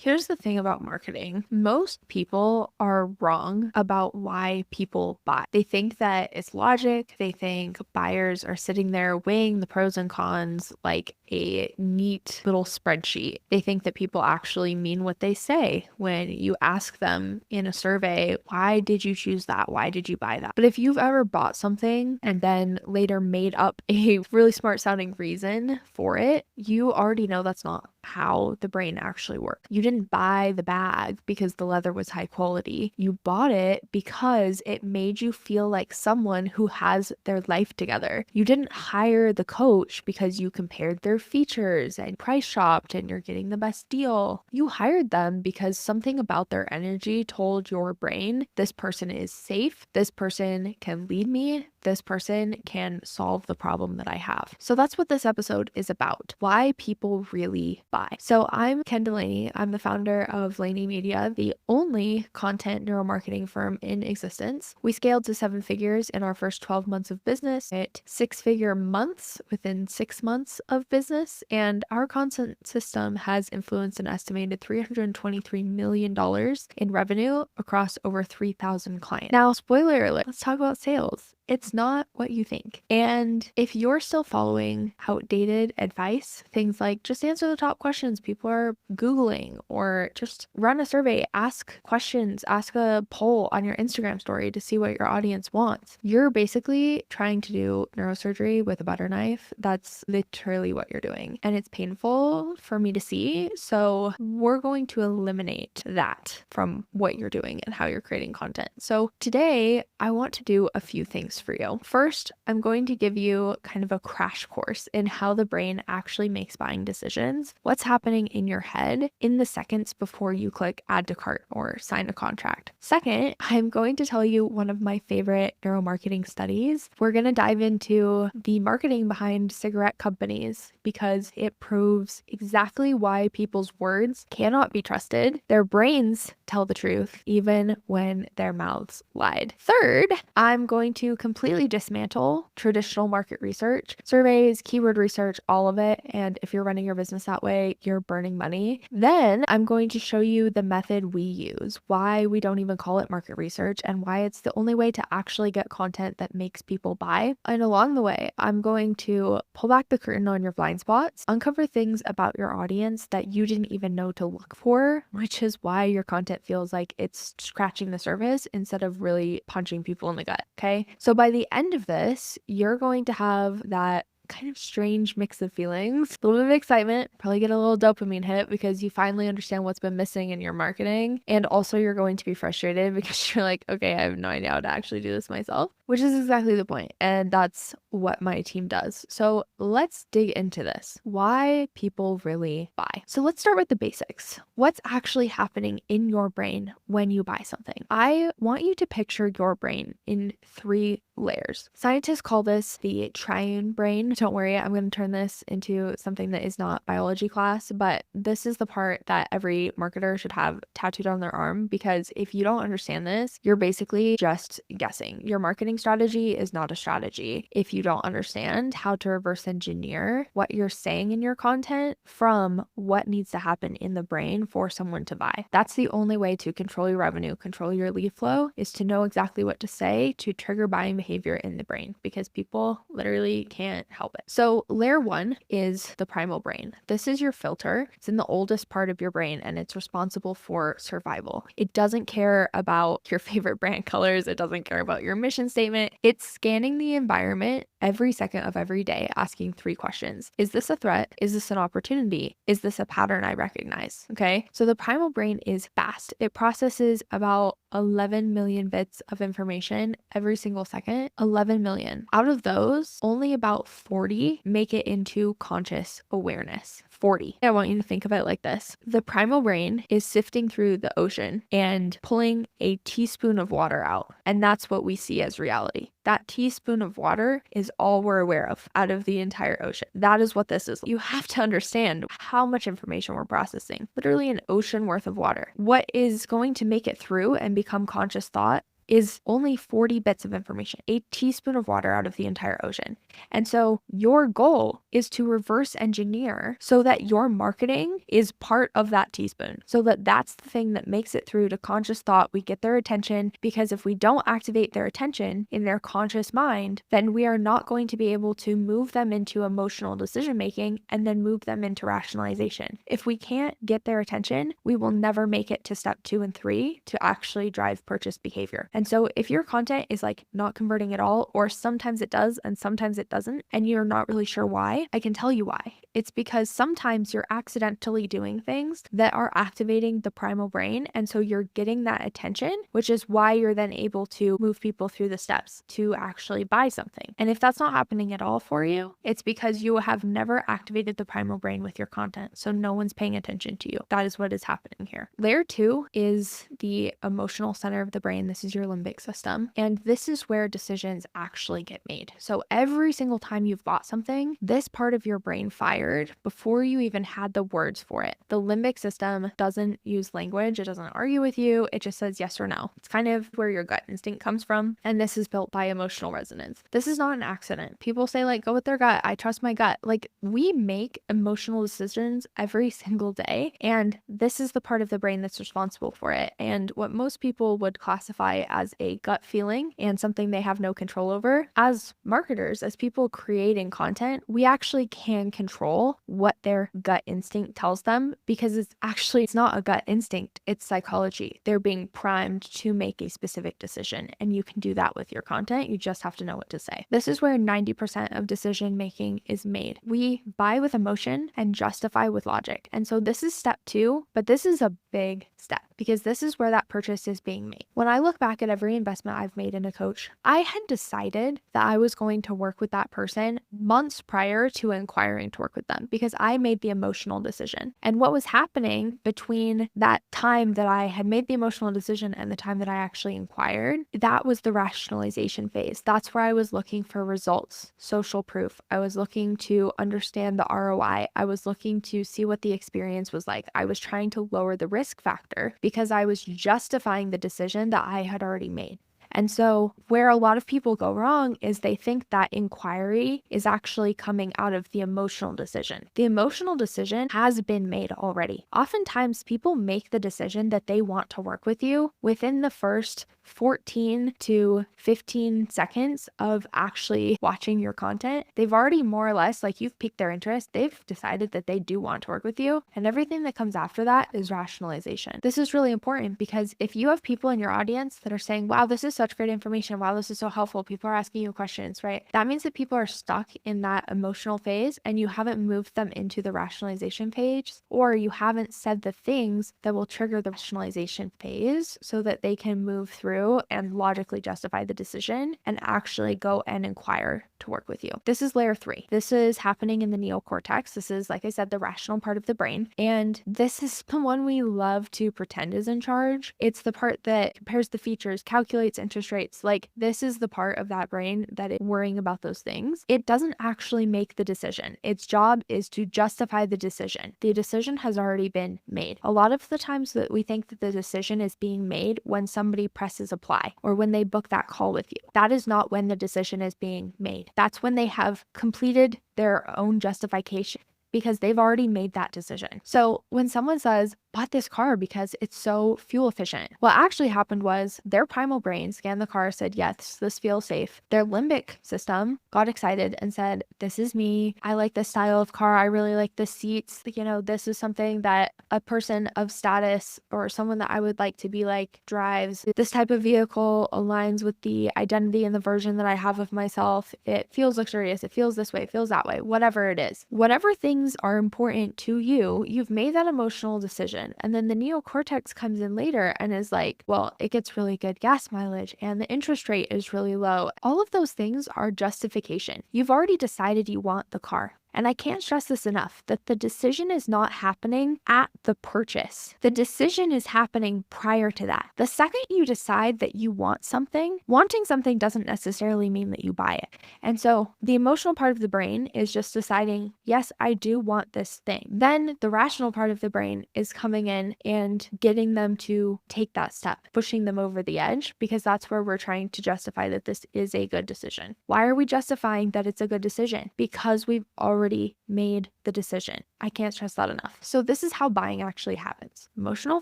Here's the thing about marketing. Most people are wrong about why people buy. They think that it's logic. They think buyers are sitting there weighing the pros and cons like a neat little spreadsheet. They think that people actually mean what they say when you ask them in a survey, why did you choose that? Why did you buy that? But if you've ever bought something and then later made up a really smart sounding reason for it, you already know that's not how the brain actually works. You didn't buy the bag because the leather was high quality. You bought it because it made you feel like someone who has their life together. You didn't hire the coach because you compared their features and price shopped and you're getting the best deal. You hired them because something about their energy told your brain, this person is safe, this person can lead me, this person can solve the problem that I have. So that's what this episode is about. Why people really buy. So I'm Ken Delaney. I'm the founder of Laney Media, the only content neuromarketing firm in existence. We scaled to 7 figures in our first 12 months of business, hit 6-figure months within 6 months of business, and our content system has influenced an estimated $323 million in revenue across over 3,000 clients. Now, spoiler alert, let's talk about sales. It's not what you think. And if you're still following outdated advice, things like just answer the top questions people are Googling, or just run a survey, ask questions, ask a poll on your Instagram story to see what your audience wants, you're basically trying to do neurosurgery with a butter knife. That's literally what you're doing. And it's painful for me to see. So we're going to eliminate that from what you're doing and how you're creating content. So today I want to do a few things for you. First, I'm going to give you kind of a crash course in how the brain actually makes buying decisions, what's happening in your head in the seconds before you click add to cart or sign a contract. Second, I'm going to tell you one of my favorite neuromarketing studies. We're going to dive into the marketing behind cigarette companies because it proves exactly why people's words cannot be trusted. Their brains tell the truth even when their mouths lied. Third, I'm going to completely dismantle traditional market research, surveys, keyword research, all of it. And if you're running your business that way, you're burning money. Then I'm going to show you the method we use, why we don't even call it market research, and why it's the only way to actually get content that makes people buy. And along the way, I'm going to pull back the curtain on your blind spots, uncover things about your audience that you didn't even know to look for, which is why your content feels like it's scratching the surface instead of really punching people in the gut. Okay. So by the end of this, you're going to have that kind of strange mix of feelings, a little bit of excitement, probably get a little dopamine hit because you finally understand what's been missing in your marketing. And also you're going to be frustrated because you're like, okay, I have no idea how to actually do this myself, which is exactly the point. And that's what my team does. So let's dig into this. Why people really buy. So let's start with the basics. What's actually happening in your brain when you buy something? I want you to picture your brain in 3 layers. Scientists call this the triune brain. Don't worry, I'm going to turn this into something that is not biology class, but this is the part that every marketer should have tattooed on their arm, because if you don't understand this, you're basically just guessing. Your marketing strategy is not a strategy if you don't understand how to reverse engineer what you're saying in your content from what needs to happen in the brain for someone to buy. That's the only way to control your revenue, control your lead flow, is to know exactly what to say to trigger buying behavior in the brain, because people literally can't help it. So layer 1 is the primal brain. This is your filter. It's in the oldest part of your brain and it's responsible for survival. It doesn't care about your favorite brand colors. It doesn't care about your mission statement. It's scanning the environment every second of every day, asking 3 questions. Is this a threat? Is this an opportunity? Is this a pattern I recognize? Okay. So the primal brain is fast. It processes about 11 million bits of information every single second. 11 million. Out of those, only about 40 make it into conscious awareness. 40. I want you to think of it like this. The primal brain is sifting through the ocean and pulling a teaspoon of water out. And that's what we see as reality. That teaspoon of water is all we're aware of out of the entire ocean. That is what this is. You have to understand how much information we're processing. Literally an ocean worth of water. What is going to make it through and become conscious thought is only 40 bits of information, a teaspoon of water out of the entire ocean. And so your goal is to reverse engineer so that your marketing is part of that teaspoon, so that that's the thing that makes it through to conscious thought. We get their attention, because if we don't activate their attention in their conscious mind, then we are not going to be able to move them into emotional decision making and then move them into rationalization. If we can't get their attention, we will never make it to step 2 and 3 to actually drive purchase behavior. And so if your content is like not converting at all, or sometimes it does and sometimes it doesn't, and you're not really sure why, I can tell you why. It's because sometimes you're accidentally doing things that are activating the primal brain. And so you're getting that attention, which is why you're then able to move people through the steps to actually buy something. And if that's not happening at all for you, it's because you have never activated the primal brain with your content. So no one's paying attention to you. That is what is happening here. Layer 2 is the emotional center of the brain. This is your limbic system. And this is where decisions actually get made. So every single time you've bought something, this part of your brain fired before you even had the words for it. The limbic system doesn't use language. It doesn't argue with you. It just says yes or no. It's kind of where your gut instinct comes from. And this is built by emotional resonance. This is not an accident. People say like, go with their gut. I trust my gut. Like, we make emotional decisions every single day. And this is the part of the brain that's responsible for it. And what most people would classify as a gut feeling and something they have no control over, as marketers, as people creating content, we actually can control what their gut instinct tells them, because it's not a gut instinct, it's psychology. They're being primed to make a specific decision, and you can do that with your content. You just have to know what to say. This is where 90% of decision making is made. We buy with emotion and justify with logic. And so this is step 2, but this is a big step, because this is where that purchase is being made. When I look back at every investment I've made in a coach, I had decided that I was going to work with that person months prior to inquiring to work with them, because I made the emotional decision. And what was happening between that time that I had made the emotional decision and the time that I actually inquired, that was the rationalization phase. That's where I was looking for results, social proof. I was looking to understand the ROI. I was looking to see what the experience was like. I was trying to lower the risk factor because I was justifying the decision that I had already made. And so where a lot of people go wrong is they think that inquiry is actually coming out of the emotional decision. The emotional decision has been made already. Oftentimes people make the decision that they want to work with you within the first 14 to 15 seconds of actually watching your content. They've already more or less, like, you've piqued their interest. They've decided that they do want to work with you. And everything that comes after that is rationalization. This is really important, because if you have people in your audience that are saying, wow, this is such great information, wow, this is so helpful, people are asking you questions, right? That means that people are stuck in that emotional phase and you haven't moved them into the rationalization phase, or you haven't said the things that will trigger the rationalization phase so that they can move through and logically justify the decision and actually go and inquire to work with you. This is layer 3. This is happening in the neocortex. This is, like I said, the rational part of the brain. And this is the one we love to pretend is in charge. It's the part that compares the features, calculates interest rates. Like, this is the part of that brain that is worrying about those things. It doesn't actually make the decision. Its job is to justify the decision. The decision has already been made. A lot of the times that we think that the decision is being made when somebody presses apply or when they book that call with you. That is not when the decision is being made. That's when they have completed their own justification, because they've already made that decision. So when someone says, bought this car because it's so fuel efficient, what actually happened was their primal brain scanned the car, said, yes, this feels safe. Their limbic system got excited and said, this is me. I like this style of car. I really like the seats. You know, this is something that a person of status or someone that I would like to be like drives. This type of vehicle aligns with the identity and the version that I have of myself. It feels luxurious. It feels this way. It feels that way. Whatever it is. Whatever things are important to you, you've made that emotional decision. And then the neocortex comes in later and is like, well, it gets really good gas mileage and the interest rate is really low. All of those things are justification. You've already decided you want the car. And I can't stress this enough, that the decision is not happening at the purchase. The decision is happening prior to that. The second you decide that you want something, wanting something doesn't necessarily mean that you buy it. And so the emotional part of the brain is just deciding, yes, I do want this thing. Then the rational part of the brain is coming in and getting them to take that step, pushing them over the edge, because that's where we're trying to justify that this is a good decision. Why are we justifying that it's a good decision? Because we've already made the decision. I can't stress that enough. So this is how buying actually happens. Emotional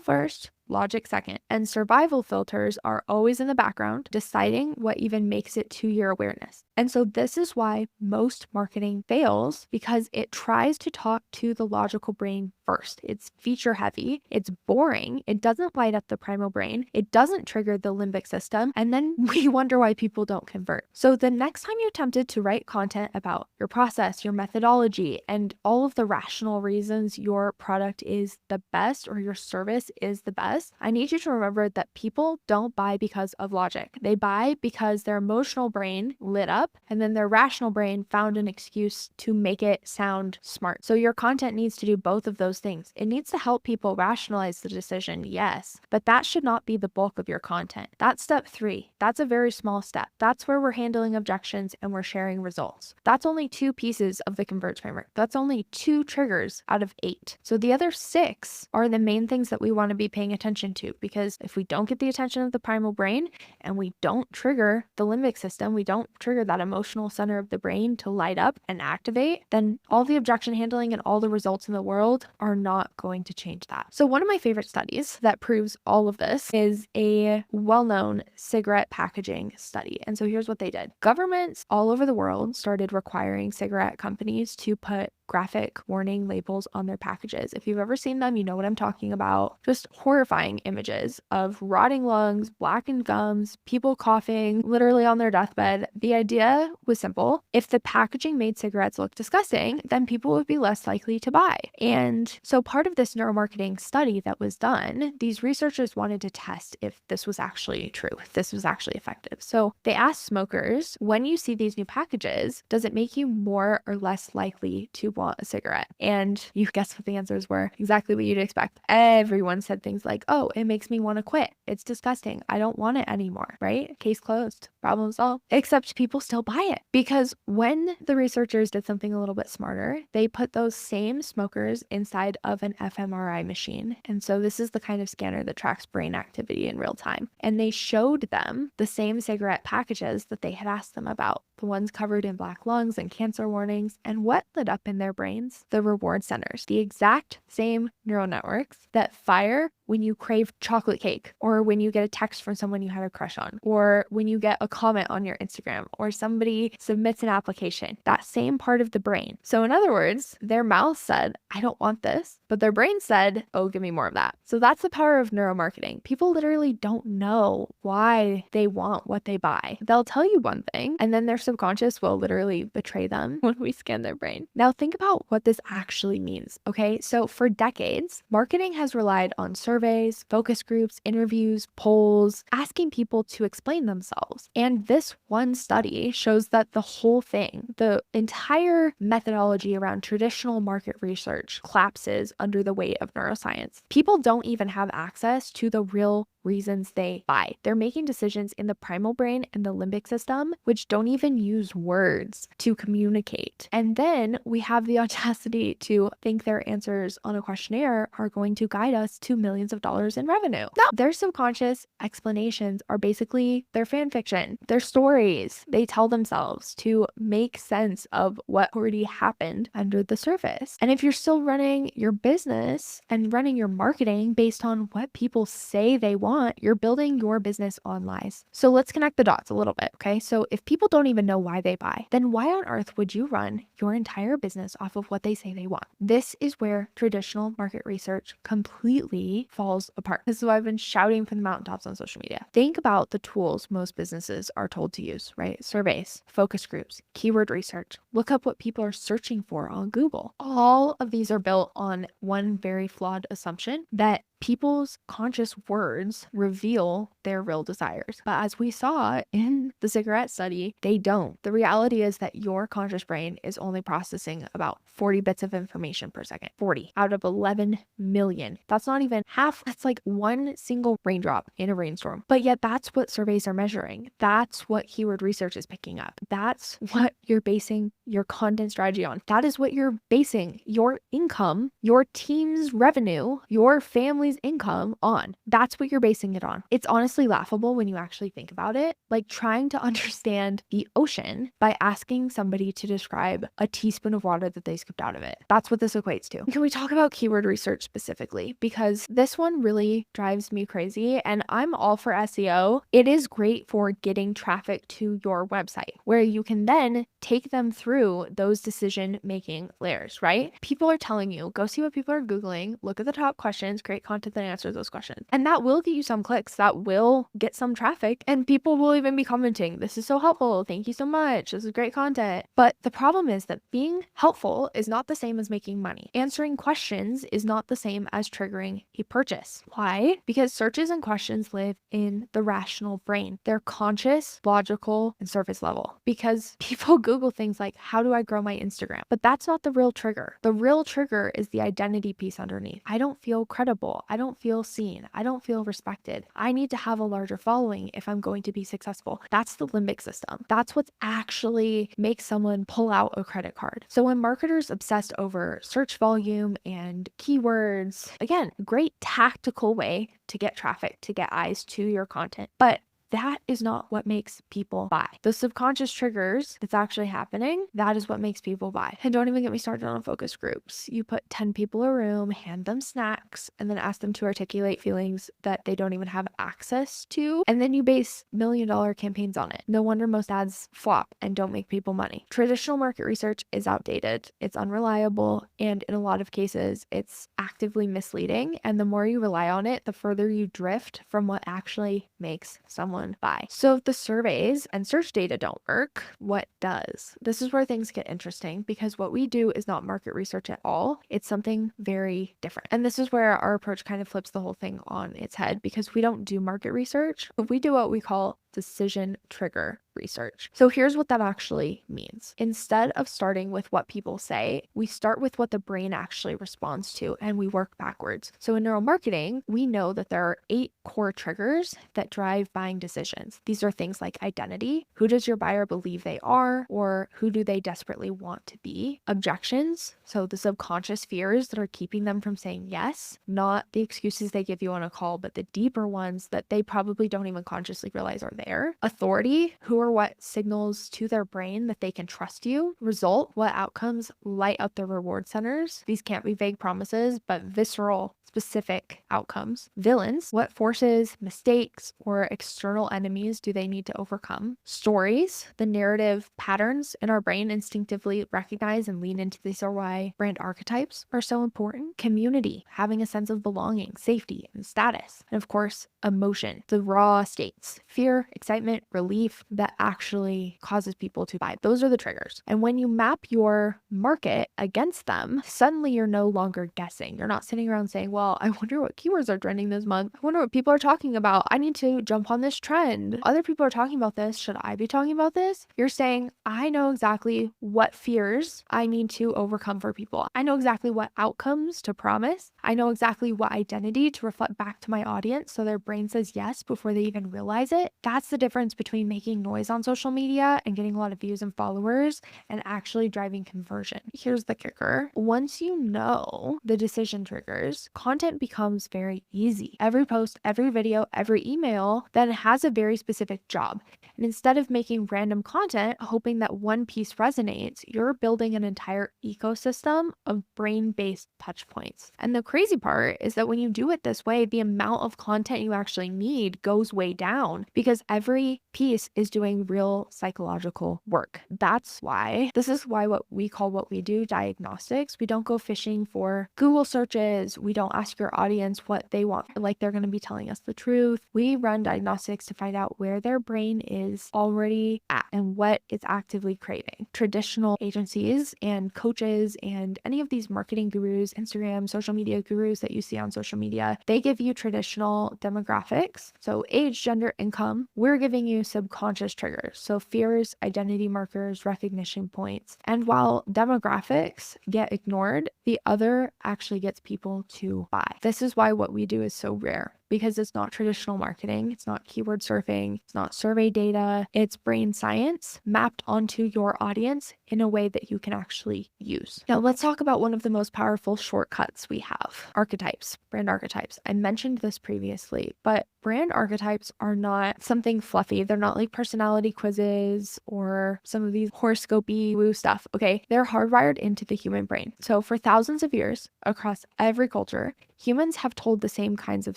first, logic second, and survival filters are always in the background, deciding what even makes it to your awareness. And so this is why most marketing fails, because it tries to talk to the logical brain first. It's feature heavy, it's boring, it doesn't light up the primal brain, it doesn't trigger the limbic system, and then we wonder why people don't convert. So the next time you're tempted to write content about your process, your methodology, and all of the rational reasons your product is the best or your service is the best, I need you to remember that people don't buy because of logic. They buy because their emotional brain lit up and then their rational brain found an excuse to make it sound smart. So your content needs to do both of those things. It needs to help people rationalize the decision, yes, but that should not be the bulk of your content. That's step 3. That's a very small step. That's where we're handling objections and we're sharing results. That's only 2 pieces of the Converge framework. That's only 2 triggers out of 8. So the other 6 are the main things that we want to be paying attention to, because if we don't get the attention of the primal brain and we don't trigger the limbic system, we don't trigger that emotional center of the brain to light up and activate, then all the objection handling and all the results in the world are not going to change that. So one of my favorite studies that proves all of this is a well-known cigarette packaging study. And so here's what they did. Governments all over the world started requiring cigarette companies to put graphic warning labels on their packages. If you've ever seen them, you know what I'm talking about. Just horrifying images of rotting lungs, blackened gums, people coughing literally on their deathbed. The idea was simple. If the packaging made cigarettes look disgusting, then people would be less likely to buy. And so part of this neuromarketing study that was done, these researchers wanted to test if this was actually true, if this was actually effective. So they asked smokers, when you see these new packages, does it make you more or less likely to want a cigarette? And you guess what the answers were. Exactly what you'd expect. Everyone said things like, oh, it makes me want to quit. It's disgusting. I don't want it anymore, right? Case closed. Problem solved. Except people still buy it, because when the researchers did something a little bit smarter, they put those same smokers inside of an fMRI machine. And so this is the kind of scanner that tracks brain activity in real time. And they showed them the same cigarette packages that they had asked them about, the ones covered in black lungs and cancer warnings. And what lit up in their brains? The reward centers, the exact same neural networks that fire when you crave chocolate cake, or when you get a text from someone you had a crush on, or when you get a comment on your Instagram, or somebody submits an application. That same part of the brain. So in other words, their mouth said, I don't want this, but their brain said, oh, give me more of that. So that's the power of neuromarketing. People literally don't know why they want what they buy. They'll tell you one thing, and then their subconscious will literally betray them when we scan their brain. Now think about what this actually means, okay? So for decades, marketing has relied on surveys, focus groups, interviews, polls, asking people to explain themselves. And this one study shows that the whole thing, the entire methodology around traditional market research, collapses under the weight of neuroscience. People don't even have access to the real reasons they buy. They're making decisions in the primal brain and the limbic system, which don't even use words to communicate. And then we have the audacity to think their answers on a questionnaire are going to guide us to millions of dollars in revenue. No, their subconscious explanations are basically their fan fiction, their stories they tell themselves to make sense of what already happened under the surface. And if you're still running your business and running your marketing based on what people say they want, you're building your business on lies. So let's connect the dots a little bit, okay? So if people don't even know why they buy, then why on earth would you run your entire business off of what they say they want? This is where traditional market research completely falls apart. This is why I've been shouting from the mountaintops on social media. Think about the tools most businesses are told to use, right? Surveys, focus groups, keyword research. Look up what people are searching for on Google. All of these are built on one very flawed assumption that People's conscious words reveal their real desires. But as we saw in the cigarette study, they don't. The reality is that your conscious brain is only processing about 40 bits of information per second. 40 out of 11 million. That's not even half. That's like one single raindrop in a rainstorm. But yet that's what surveys are measuring. That's what keyword research is picking up. That's what you're basing your content strategy on. That is what you're basing your income, your team's revenue, your family's income on. That's what you're basing it on. It's honestly laughable when you actually think about it. Like trying to understand the ocean by asking somebody to describe a teaspoon of water that they scooped out of it. That's what this equates to. Can we talk about keyword research specifically? Because this one really drives me crazy, and I'm all for SEO. It is great for getting traffic to your website where you can then take them through those decision-making layers, right? People are telling you, go see what people are Googling, look at the top questions, create content that answers those questions. And that will get you some clicks, that will get some traffic, and people will even be commenting, this is so helpful, thank you so much, this is great content. But the problem is that being helpful is not the same as making money. Answering questions is not the same as triggering a purchase. Why? Because searches and questions live in the rational brain. They're conscious, logical, and surface level. Because people Google things like, how do I grow my Instagram? But that's not the real trigger. The real trigger is the identity piece underneath. I don't feel credible. I don't feel seen. I don't feel respected. I need to have a larger following if I'm going to be successful. That's the limbic system. That's what actually makes someone pull out a credit card. So when marketers obsessed over search volume and keywords, again, great tactical way to get traffic, to get eyes to your content. But that is not what makes people buy. The subconscious triggers that's actually happening, that is what makes people buy. And don't even get me started on focus groups. You put 10 people in a room, hand them snacks, and then ask them to articulate feelings that they don't even have access to. And then you base $1 million campaigns on it. No wonder most ads flop and don't make people money. Traditional market research is outdated, it's unreliable, and in a lot of cases, it's actively misleading. And the more you rely on it, the further you drift from what actually makes someone buy. So if the surveys and search data don't work, what does? This is where things get interesting because what we do is not market research at all. It's something very different. And this is where our approach kind of flips the whole thing on its head because we don't do market research, but we do what we call decision trigger research. So here's what that actually means. Instead of starting with what people say, we start with what the brain actually responds to and we work backwards. So in neuromarketing, we know that there are 8 core triggers that drive buying decisions. These are things like identity. Who does your buyer believe they are, or who do they desperately want to be? Objections. So the subconscious fears that are keeping them from saying yes, not the excuses they give you on a call, but the deeper ones that they probably don't even consciously realize are there. Authority. Who or what signals to their brain that they can trust you. Result. What outcomes light up their reward centers. These can't be vague promises, but visceral, specific outcomes. Villains. What forces, mistakes, or external enemies do they need to overcome? Stories. The narrative patterns in our brain instinctively recognize and lean into. These are why brand archetypes are so important. Community. Having a sense of belonging, safety, and status. And of course, emotion. The raw states. Fear, excitement, relief that actually causes people to buy. Those are the triggers. And when you map your market against them, suddenly you're no longer guessing. You're not sitting around saying, well, I wonder what keywords are trending this month. I wonder what people are talking about. I need to jump on this trend. Other people are talking about this. Should I be talking about this? You're saying, I know exactly what fears I need to overcome for people. I know exactly what outcomes to promise. I know exactly what identity to reflect back to my audience so their brain says yes before they even realize it. That's the difference between making noise on social media and getting a lot of views and followers and actually driving conversion. Here's the kicker. Once you know the decision triggers, content becomes very easy. Every post, every video, every email then has a very specific job. And instead of making random content, hoping that one piece resonates, you're building an entire ecosystem of brain-based touch points. And the crazy part is that when you do it this way, the amount of content you actually need goes way down because every piece is doing real psychological work. This is why what we call what we do diagnostics. We don't go fishing for Google searches. We don't ask your audience what they want, like they're going to be telling us the truth. We run diagnostics to find out where their brain is already at and what it's actively craving. Traditional agencies and coaches and any of these marketing gurus, Instagram, social media gurus that you see on social media, they give you traditional demographics. So age, gender, income. We're giving you subconscious triggers. So fears, identity markers, recognition points. And while demographics get ignored, the other actually gets people to buy. This is why what we do is so rare, because it's not traditional marketing, it's not keyword surfing, it's not survey data, it's brain science mapped onto your audience in a way that you can actually use. Now, let's talk about one of the most powerful shortcuts we have: archetypes, brand archetypes. I mentioned this previously, but brand archetypes are not something fluffy. They're not like personality quizzes or some of these horoscopy woo stuff, okay? They're hardwired into the human brain. So for thousands of years, across every culture, humans have told the same kinds of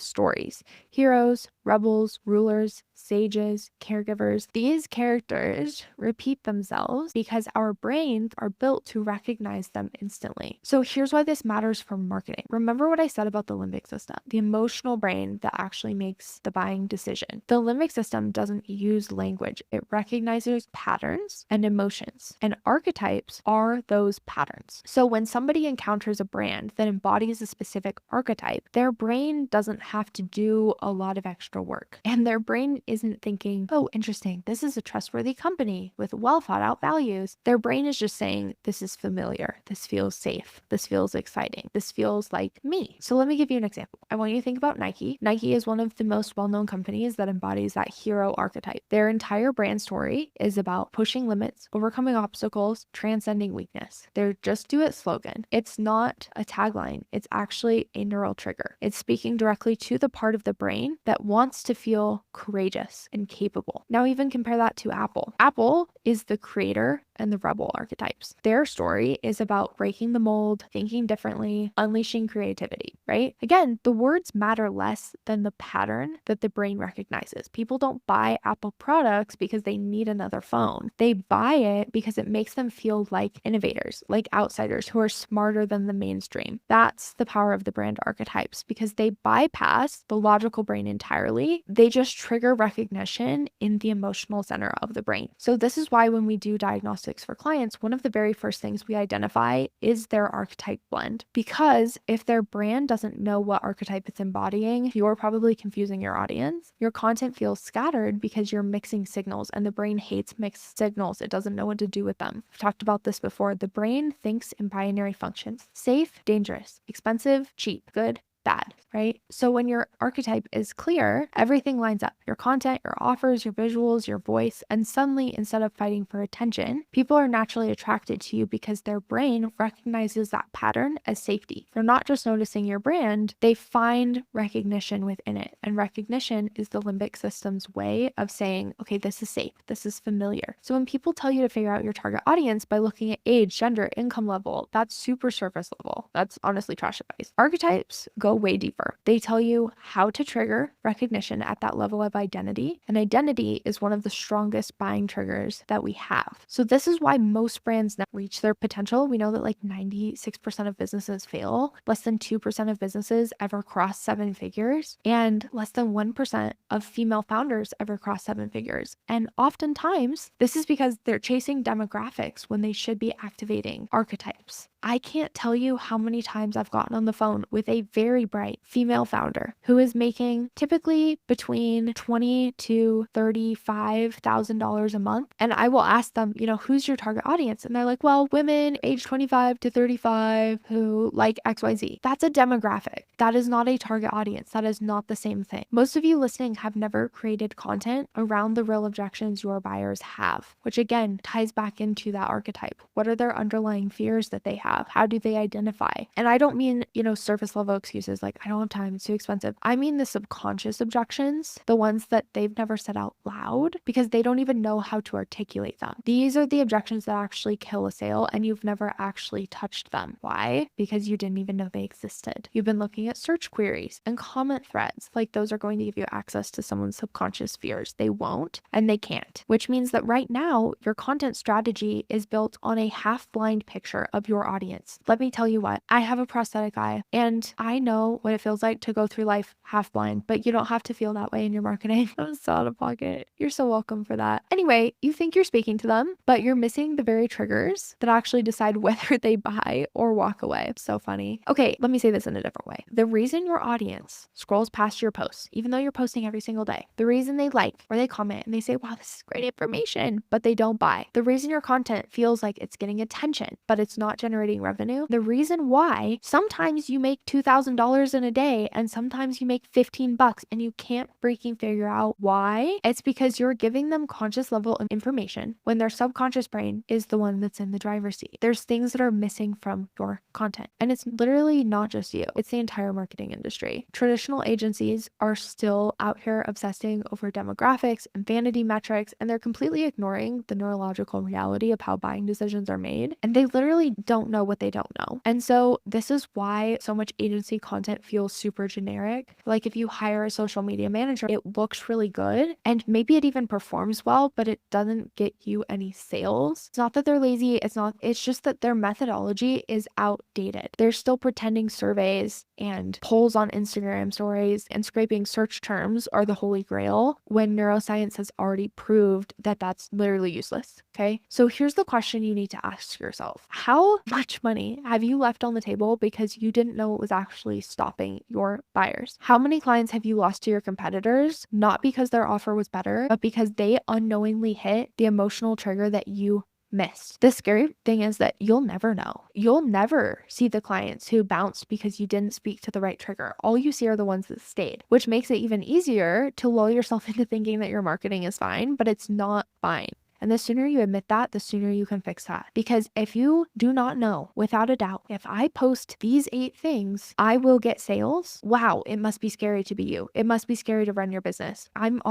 stories: heroes, rebels, rulers, sages, caregivers. These characters repeat themselves because our brains are built to recognize them instantly. So here's why this matters for marketing. Remember what I said about the limbic system, the emotional brain that actually makes the buying decision. The limbic system doesn't use language. It recognizes patterns and emotions, and archetypes are those patterns. So when somebody encounters a brand that embodies a specific archetype, their brain doesn't have to do a lot of extra work. And their brain isn't thinking, oh, interesting, this is a trustworthy company with well thought out values. Their brain is just saying, this is familiar, this feels safe, this feels exciting, this feels like me. So let me give you an example. I want you to think about Nike. Nike is one of the most well-known companies that embodies that hero archetype. Their entire brand story is about pushing limits, overcoming obstacles, transcending weakness. Their just do it slogan. It's not a tagline. It's actually a neural trigger. It's speaking directly to the part of the brain that wants to feel courageous and capable. Now even compare that to Apple. Apple is the creator and the rebel archetypes. Their story is about breaking the mold, thinking differently, unleashing creativity, right? Again, the words matter less than the pattern that the brain recognizes. People don't buy Apple products because they need another phone. They buy it because it makes them feel like innovators, like outsiders who are smarter than the mainstream. That's the power of the brand archetypes, because they bypass the logical brain entirely. They just trigger recognition in the emotional center of the brain. So this is why when we do diagnostics for clients, one of the very first things we identify is their archetype blend. Because if their brand doesn't know what archetype it's embodying, you're probably confusing your audience. Your content feels scattered because you're mixing signals, and the brain hates mixed signals. It doesn't know what to do with them. I've talked about this before. The brain thinks in binary functions: safe, dangerous, expensive, cheap, good, bad, right? So when your archetype is clear, everything lines up: your content, your offers, your visuals, your voice, and suddenly, instead of fighting for attention, people are naturally attracted to you because their brain recognizes that pattern as safety. They're not just noticing your brand, they find recognition within it. And recognition is the limbic system's way of saying, okay, this is safe, this is familiar. So when people tell you to figure out your target audience by looking at age, gender, income level, that's super surface level. That's honestly trash advice. Archetypes go way deeper. They tell you how to trigger recognition at that level of identity, and identity is one of the strongest buying triggers that we have. So this is why most brands never reach their potential. We know that like 96% of businesses fail, less than 2% of businesses ever cross 7 figures, and less than 1% of female founders ever cross 7 figures. And oftentimes, this is because they're chasing demographics when they should be activating archetypes. I can't tell you how many times I've gotten on the phone with a very bright female founder who is making typically between $20,000 to $35,000 a month. And I will ask them, who's your target audience? And they're like, well, women age 25 to 35 who like XYZ. That's a demographic. That is not a target audience. That is not the same thing. Most of you listening have never created content around the real objections your buyers have, which again ties back into that archetype. What are their underlying fears that they have? How do they identify? And I don't mean, surface level excuses like, I don't have time, it's too expensive. I mean the subconscious objections, the ones that they've never said out loud because they don't even know how to articulate them. These are the objections that actually kill a sale, and you've never actually touched them. Why? Because you didn't even know they existed. You've been looking at search queries and comment threads. Like, those are going to give you access to someone's subconscious fears. They won't and they can't, which means that right now your content strategy is built on a half blind picture of your audience audience. Let me tell you what, I have a prosthetic eye and I know what it feels like to go through life half blind, but you don't have to feel that way in your marketing. That was so out of pocket. You're so welcome for that. Anyway, you think you're speaking to them, but you're missing the very triggers that actually decide whether they buy or walk away. So funny. Okay, let me say this in a different way. The reason your audience scrolls past your posts, even though you're posting every single day, the reason they like or they comment and they say, wow, this is great information, but they don't buy. The reason your content feels like it's getting attention, but it's not generating revenue. The reason why sometimes you make $2,000 in a day and sometimes you make 15 bucks and you can't freaking figure out why. It's because you're giving them conscious level of information when their subconscious brain is the one that's in the driver's seat. There's things that are missing from your content. And it's literally not just you, it's the entire marketing industry. Traditional agencies are still out here obsessing over demographics and vanity metrics, and they're completely ignoring the neurological reality of how buying decisions are made. And they literally don't know what they don't know. And so this is why so much agency content feels super generic. Like if you hire a social media manager, it looks really good and maybe it even performs well, but it doesn't get you any sales. It's not that they're lazy. It's just that their methodology is outdated. They're still pretending surveys and polls on Instagram stories and scraping search terms are the holy grail when neuroscience has already proved that that's literally useless. Okay. So here's the question you need to ask yourself. How much money have you left on the table because you didn't know it was actually stopping your buyers? How many clients have you lost to your competitors, not because their offer was better, but because they unknowingly hit the emotional trigger that you missed? The scary thing is that you'll never know. You'll never see the clients who bounced because you didn't speak to the right trigger. All you see are the ones that stayed, which makes it even easier to lull yourself into thinking that your marketing is fine, but it's not fine. And the sooner you admit that, the sooner you can fix that. Because if you do not know, without a doubt, if I post these 8 things, I will get sales. Wow, it must be scary to be you. It must be scary to run your business. I'm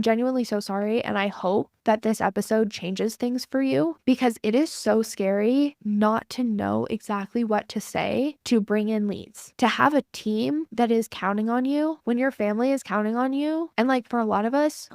genuinely so sorry. And I hope that this episode changes things for you because it is so scary not to know exactly what to say to bring in leads, to have a team that is counting on you when your family is counting on you. And like for a lot of us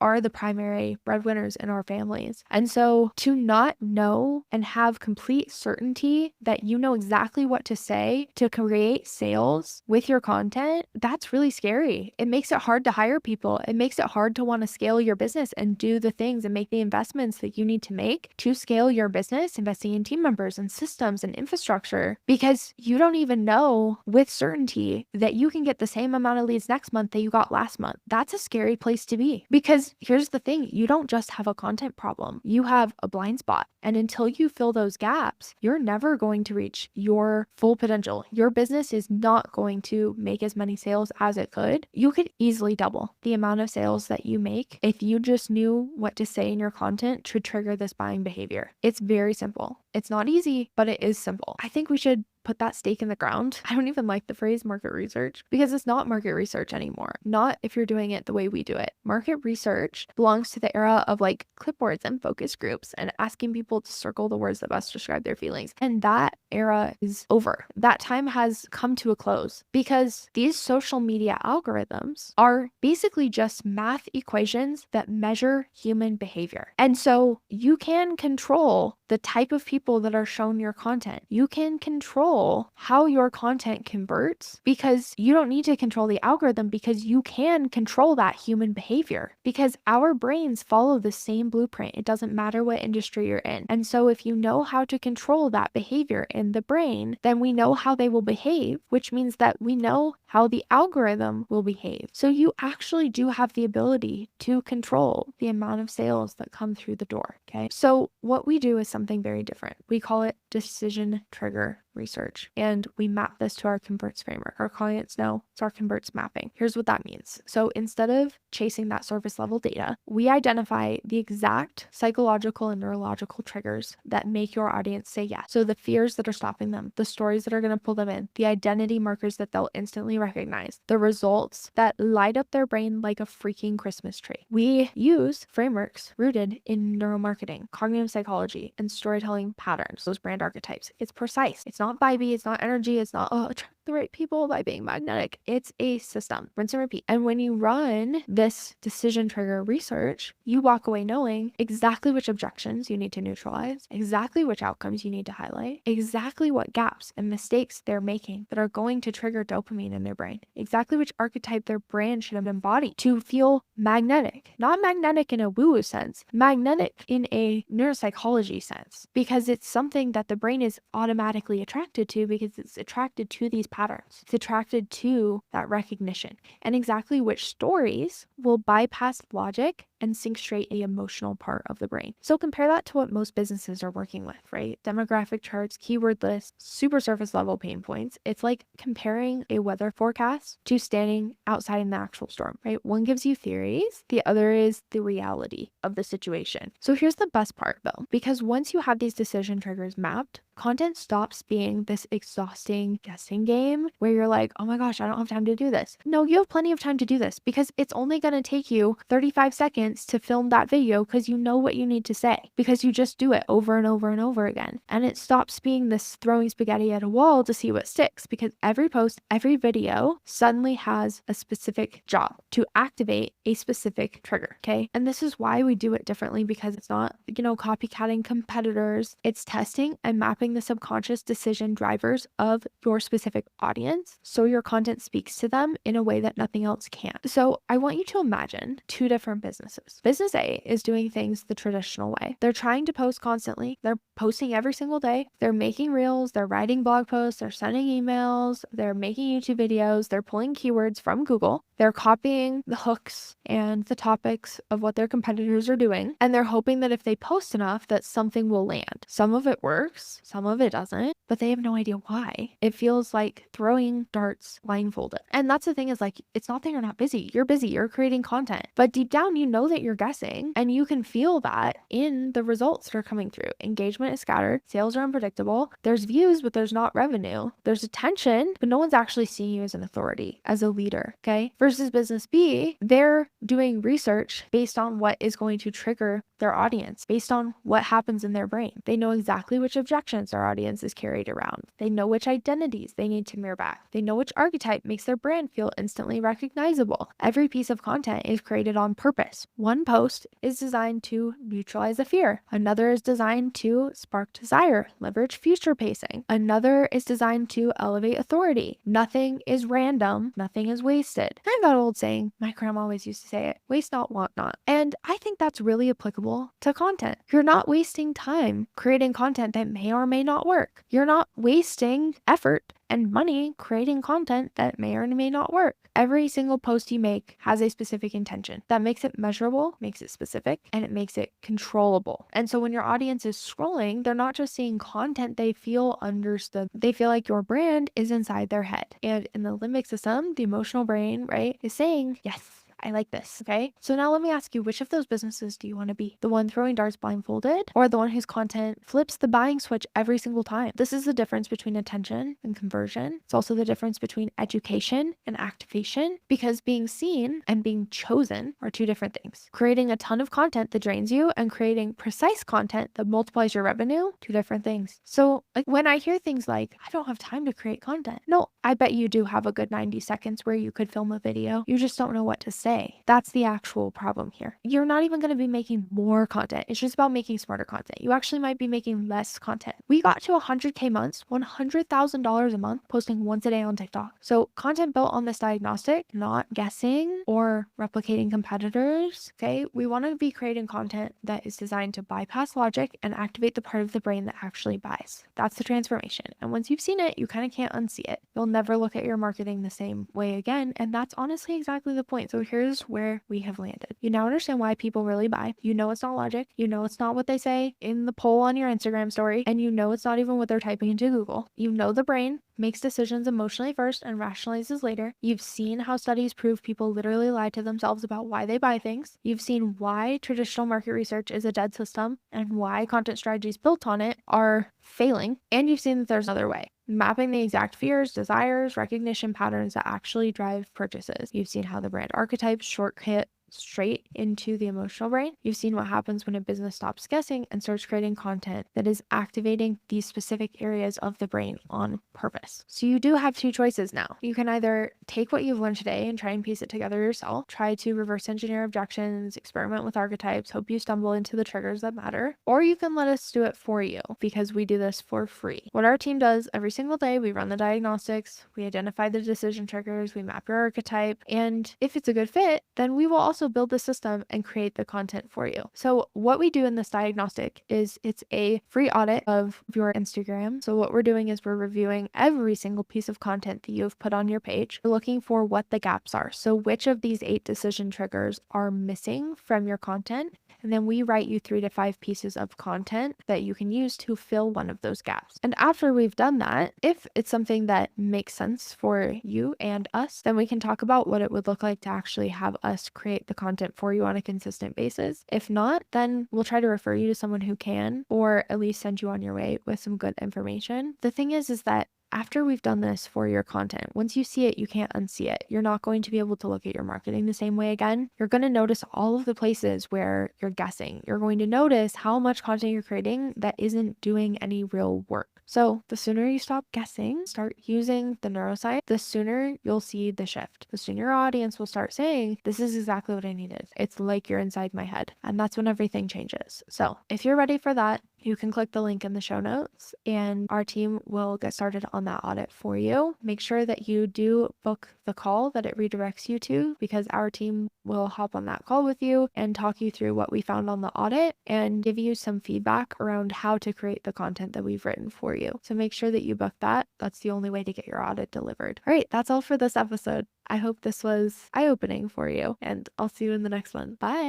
are the primary breadwinners in our families. And so to not know and have complete certainty that you know exactly what to say to create sales with your content, that's really scary. It makes it hard to hire people. It makes it hard to want to scale your business and do the things and make the investments that you need to make to scale your business, investing in team members and systems and infrastructure, because you don't even know with certainty that you can get the same amount of leads next month that you got last month. That's a scary place to be because here's the thing, you don't just have a content problem, you have a blind spot. And until you fill those gaps, you're never going to reach your full potential. Your business is not going to make as many sales as it could. You could easily double the amount of sales that you make if you just knew what to say in your content to trigger this buying behavior. It's very simple. It's not easy, but it is simple. I think we should put that stake in the ground. I don't even like the phrase market research because it's not market research anymore. Not if you're doing it the way we do it. Market research belongs to the era of like clipboards and focus groups and asking people to circle the words that best describe their feelings. And that era is over. That time has come to a close because these social media algorithms are basically just math equations that measure human behavior. And so you can control the type of people that are shown your content. You can control how your content converts because you don't need to control the algorithm because you can control that human behavior because our brains follow the same blueprint. It doesn't matter what industry you're in. And so if you know how to control that behavior in the brain, then we know how they will behave, which means that we know how the algorithm will behave. So you actually do have the ability to control the amount of sales that come through the door. Okay. So what we do is something very different. We call it decision trigger research, and we map this to our converts framework. Our clients know it's our converts mapping. Here's what that means. So instead of chasing that surface level data, we identify the exact psychological and neurological triggers that make your audience say yes. So the fears that are stopping them, the stories that are going to pull them in, the identity markers that they'll instantly recognize, the results that light up their brain like a freaking Christmas tree. We use frameworks rooted in neuromarketing, cognitive psychology, and storytelling patterns, those brand archetypes. It's precise. It's not vibey. It's not energy. It's not, the right people by being magnetic. It's a system, rinse and repeat. And when you run this decision trigger research, you walk away knowing exactly which objections you need to neutralize, exactly which outcomes you need to highlight, exactly what gaps and mistakes they're making that are going to trigger dopamine in their brain, exactly which archetype their brand should embody to feel magnetic. Not magnetic in a woo-woo sense, magnetic in a neuropsychology sense, because it's something that the brain is automatically attracted to because it's attracted to these patterns. It's attracted to that recognition and exactly which stories will bypass logic and sink straight the emotional part of the brain. So compare that to what most businesses are working with, right? Demographic charts, keyword lists, super surface level pain points. It's like comparing a weather forecast to standing outside in the actual storm, right? One gives you theories, the other is the reality of the situation. So here's the best part though, because once you have these decision triggers mapped, content stops being this exhausting guessing game where you're like, oh my gosh, I don't have time to do this. No, you have plenty of time to do this because it's only going to take you 35 seconds to film that video because you know what you need to say, because you just do it over and over and over again. And it stops being this throwing spaghetti at a wall to see what sticks, because every post, every video suddenly has a specific job to activate a specific trigger. Okay. And this is why we do it differently, because it's not, copycatting competitors. It's testing and mapping the subconscious decision drivers of your specific audience so your content speaks to them in a way that nothing else can. So I want you to imagine two different businesses. Business A is doing things the traditional way. They're trying to post constantly. They're posting every single day. They're making reels. They're writing blog posts. They're sending emails. They're making YouTube videos. They're pulling keywords from Google. They're copying the hooks and the topics of what their competitors are doing. And they're hoping that if they post enough, that something will land. Some of it works, some of it doesn't, but they have no idea why. It feels like throwing darts blindfolded. And that's the thing, is like, it's not that you're not busy. You're busy. You're creating content. But deep down, you know that you're guessing, and you can feel that in the results that are coming through. Engagement is scattered. Sales are unpredictable. There's views, but there's not revenue. There's attention, but no one's actually seeing you as an authority, as a leader. Okay. Versus business B, they're doing research based on what is going to trigger their audience, based on what happens in their brain. They know exactly which objections their audience is carried around. They know which identities they need to mirror back. They know which archetype makes their brand feel instantly recognizable. Every piece of content is created on purpose. One post is designed to neutralize a fear. Another is designed to spark desire, leverage future pacing. Another is designed to elevate authority. Nothing is random. Nothing is wasted. Kind of that old saying, my grandma always used to say it, waste not, want not. And I think that's really applicable to content. You're not wasting time creating content that may or may not work. You're not wasting effort and money creating content that may or may not work. Every single post you make has a specific intention that makes it measurable, makes it specific, and it makes it controllable. And so when your audience is scrolling, they're not just seeing content, they feel understood. They feel like your brand is inside their head. And in the limbic system, the emotional brain, right, is saying, yes, I like this. Okay. So now let me ask you, which of those businesses do you want to be? The one throwing darts blindfolded, or the one whose content flips the buying switch every single time? This is the difference between attention and conversion. It's also the difference between education and activation, because being seen and being chosen are two different things. Creating a ton of content that drains you and creating precise content that multiplies your revenue, two different things. So like when I hear things like, I don't have time to create content. No, I bet you do have a good 90 seconds where you could film a video. You just don't know what to say. That's the actual problem here. You're not even going to be making more content. It's just about making smarter content. You actually might be making less content. We got to 100K months, $100,000 a month, posting once a day on TikTok. So content built on this diagnostic, not guessing or replicating competitors. Okay. We want to be creating content that is designed to bypass logic and activate the part of the brain that actually buys. That's the transformation. And once you've seen it, you kind of can't unsee it. You'll never look at your marketing the same way again. And that's honestly exactly the point. So here's where we have landed. You now understand why people really buy. You know it's not logic. You know it's not what they say in the poll on your Instagram story. And you know it's not even what they're typing into Google. You know the brain makes decisions emotionally first and rationalizes later. You've seen how studies prove people literally lie to themselves about why they buy things. You've seen why traditional market research is a dead system and why content strategies built on it are failing. And you've seen that there's another way. Mapping the exact fears, desires, recognition patterns that actually drive purchases. You've seen how the brand archetypes shortcut straight into the emotional brain. You've seen what happens when a business stops guessing and starts creating content that is activating these specific areas of the brain on purpose. So you do have two choices now. You can either take what you've learned today and try and piece it together yourself, try to reverse engineer objections, experiment with archetypes, hope you stumble into the triggers that matter, or you can let us do it for you because we do this for free. What our team does every single day, we run the diagnostics, we identify the decision triggers, we map your archetype, and if it's a good fit, then we will also build the system and create the content for you. So what we do in this diagnostic is it's a free audit of your Instagram. So what we're doing is we're reviewing every single piece of content that you've put on your page. We're looking for what the gaps are. So which of these 8 decision triggers are missing from your content? And then we write you 3 to 5 pieces of content that you can use to fill one of those gaps. And after we've done that, if it's something that makes sense for you and us, then we can talk about what it would look like to actually have us create the content for you on a consistent basis. If not, then we'll try to refer you to someone who can, or at least send you on your way with some good information. The thing is that after we've done this for your content, once you see it, you can't unsee it. You're not going to be able to look at your marketing the same way again. You're going to notice all of the places where you're guessing. You're going to notice how much content you're creating that isn't doing any real work. So the sooner you stop guessing, start using the neuroscience, the sooner you'll see the shift. The sooner your audience will start saying, this is exactly what I needed. It's like you're inside my head. And that's when everything changes. So if you're ready for that, you can click the link in the show notes and our team will get started on that audit for you. Make sure that you do book the call that it redirects you to, because our team will hop on that call with you and talk you through what we found on the audit and give you some feedback around how to create the content that we've written for you. So make sure that you book that. That's the only way to get your audit delivered. All right, that's all for this episode. I hope this was eye-opening for you, and I'll see you in the next one. Bye.